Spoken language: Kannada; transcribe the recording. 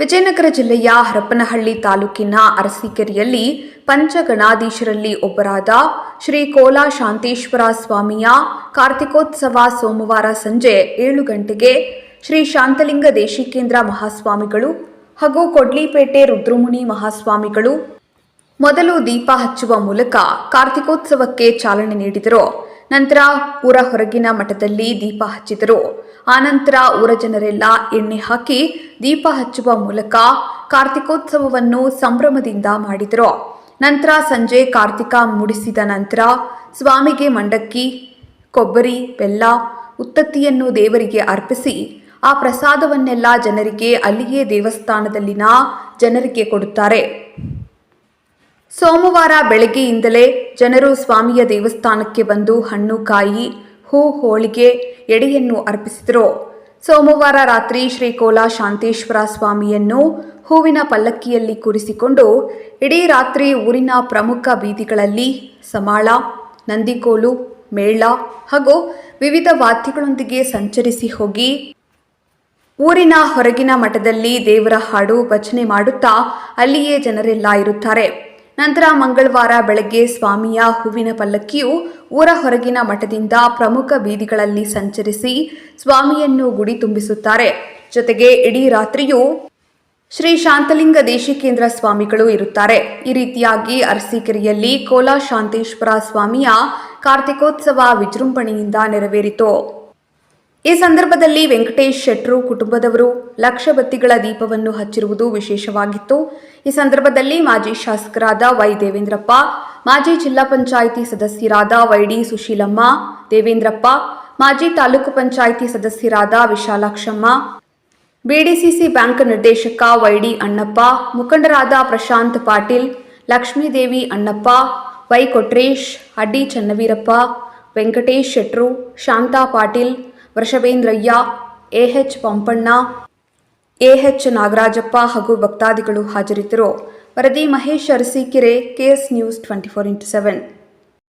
ವಿಜಯನಗರ ಜಿಲ್ಲೆಯ ಹರಪನಹಳ್ಳಿ ತಾಲೂಕಿನ ಅರಸೀಕೆರೆಯಲ್ಲಿ ಪಂಚಗಣಾಧೀಶರಲ್ಲಿ ಒಬ್ಬರಾದ ಶ್ರೀ ಕೋಲಾ ಶಾಂತೇಶ್ವರ ಸ್ವಾಮಿಯ ಕಾರ್ತಿಕೋತ್ಸವ ಸೋಮವಾರ ಸಂಜೆ 7 ಗಂಟೆಗೆ ಶ್ರೀ ಶಾಂತಲಿಂಗ ದೇಶಿಕೇಂದ್ರ ಮಹಾಸ್ವಾಮಿಗಳು ಹಾಗೂ ಕೊಡ್ಲಿಪೇಟೆ ರುದ್ರಮುನಿ ಮಹಾಸ್ವಾಮಿಗಳು ಮೊದಲು ದೀಪ ಹಚ್ಚುವ ಮೂಲಕ ಕಾರ್ತಿಕೋತ್ಸವಕ್ಕೆ ಚಾಲನೆ ನೀಡಿದರು. ನಂತರ ಊರ ಹೊರಗಿನ ಮಠದಲ್ಲಿ ದೀಪ ಹಚ್ಚಿದರು. ಆನಂತರ ಊರ ಜನರೆಲ್ಲ ಎಣ್ಣೆ ಹಾಕಿ ದೀಪ ಹಚ್ಚುವ ಮೂಲಕ ಕಾರ್ತಿಕೋತ್ಸವವನ್ನು ಸಂಭ್ರಮದಿಂದ ಮಾಡಿದರು. ನಂತರ ಸಂಜೆ ಕಾರ್ತಿಕ ಮೂಡಿಸಿದ ನಂತರ ಸ್ವಾಮಿಗೆ ಮಂಡಕ್ಕಿ, ಕೊಬ್ಬರಿ, ಬೆಲ್ಲ, ಉತ್ತತ್ತಿಯನ್ನು ದೇವರಿಗೆ ಅರ್ಪಿಸಿ ಆ ಪ್ರಸಾದವನ್ನೆಲ್ಲ ಜನರಿಗೆ ಅಲ್ಲಿಯೇ ದೇವಸ್ಥಾನದಲ್ಲಿನ ಜನರಿಗೆ ಕೊಡುತ್ತಾರೆ. ಸೋಮವಾರ ಬೆಳಗ್ಗೆಯಿಂದಲೇ ಜನರು ಸ್ವಾಮಿಯ ದೇವಸ್ಥಾನಕ್ಕೆ ಬಂದು ಹಣ್ಣು, ಕಾಯಿ, ಹೂ, ಹೋಳಿಗೆ, ಎಡೆಯನ್ನು ಅರ್ಪಿಸಿದರು. ಸೋಮವಾರ ರಾತ್ರಿ ಶ್ರೀ ಕೋಲಾ ಶಾಂತೇಶ್ವರ ಸ್ವಾಮಿಯನ್ನು ಹೂವಿನ ಪಲ್ಲಕ್ಕಿಯಲ್ಲಿ ಕೂರಿಸಿಕೊಂಡು ಇಡೀ ರಾತ್ರಿ ಊರಿನ ಪ್ರಮುಖ ಬೀದಿಗಳಲ್ಲಿ ಸಮಾಳ, ನಂದಿಕೋಲು, ಮೇಳ ಹಾಗೂ ವಿವಿಧ ವಾದ್ಯಗಳೊಂದಿಗೆ ಸಂಚರಿಸಿ ಹೋಗಿ ಊರಿನ ಹೊರಗಿನ ಮಠದಲ್ಲಿ ದೇವರ ಹಾಡು, ಭಜನೆ ಮಾಡುತ್ತಾ ಅಲ್ಲಿಯೇ ಜನರೆಲ್ಲ ಇರುತ್ತಾರೆ. ನಂತರ ಮಂಗಳವಾರ ಬೆಳಗ್ಗೆ ಸ್ವಾಮಿಯ ಹೂವಿನ ಪಲ್ಲಕ್ಕಿಯು ಊರ ಹೊರಗಿನ ಮಠದಿಂದ ಪ್ರಮುಖ ಬೀದಿಗಳಲ್ಲಿ ಸಂಚರಿಸಿ ಸ್ವಾಮಿಯನ್ನು ಗುಡಿ ತುಂಬಿಸುತ್ತಾರೆ. ಜೊತೆಗೆ ಇಡೀ ರಾತ್ರಿಯೂ ಶ್ರೀ ಶಾಂತಲಿಂಗ ದೇಶಿಕೇಂದ್ರ ಸ್ವಾಮಿಗಳು ಇರುತ್ತಾರೆ. ಈ ರೀತಿಯಾಗಿ ಅರಸೀಕೆರೆಯಲ್ಲಿ ಕೋಲಾ ಶಾಂತೇಶ್ವರ ಸ್ವಾಮಿಯ ಕಾರ್ತಿಕೋತ್ಸವ ವಿಜೃಂಭಣೆಯಿಂದ ನೆರವೇರಿತು. ಈ ಸಂದರ್ಭದಲ್ಲಿ ವೆಂಕಟೇಶ್ ಶೆಟ್ರು ಕುಟುಂಬದವರು ಲಕ್ಷ ಬತ್ತಿಗಳ ದೀಪವನ್ನು ಹಚ್ಚಿರುವುದು ವಿಶೇಷವಾಗಿತ್ತು. ಈ ಸಂದರ್ಭದಲ್ಲಿ ಮಾಜಿ ಶಾಸಕರಾದ ವೈ ದೇವೇಂದ್ರಪ್ಪ, ಮಾಜಿ ಜಿಲ್ಲಾ ಪಂಚಾಯಿತಿ ಸದಸ್ಯರಾದ ವೈಡಿ ಸುಶೀಲಮ್ಮ, ದೇವೇಂದ್ರಪ್ಪ, ಮಾಜಿ ತಾಲೂಕು ಪಂಚಾಯಿತಿ ಸದಸ್ಯರಾದ ವಿಶಾಲಾಕ್ಷಮ್ಮ, ಬಿಡಿಸಿಸಿ ಬ್ಯಾಂಕ್ ನಿರ್ದೇಶಕ ವೈಡಿ ಅಣ್ಣಪ್ಪ, ಮುಖಂಡರಾದ ಪ್ರಶಾಂತ್ ಪಾಟೀಲ್, ಲಕ್ಷ್ಮೀದೇವಿ ಅಣ್ಣಪ್ಪ, ವೈ ಕೊಟ್ರೇಶ್, ಅಡ್ಡಿ ಚನ್ನವೀರಪ್ಪ, ವೆಂಕಟೇಶ್ ಶೆಟ್ರು, ಶಾಂತಾ ಪಾಟೀಲ್, ವೃಷಭೇಂದ್ರಯ್ಯ, ಎಎಚ್ ಪಂಪಣ್ಣ, ಎಎಚ್ ನಾಗರಾಜಪ್ಪ ಹಾಗೂ ಭಕ್ತಾದಿಗಳು ಹಾಜರಿದ್ದರು. ವರದಿ Mahesh, Arsikere, KS News 24x7.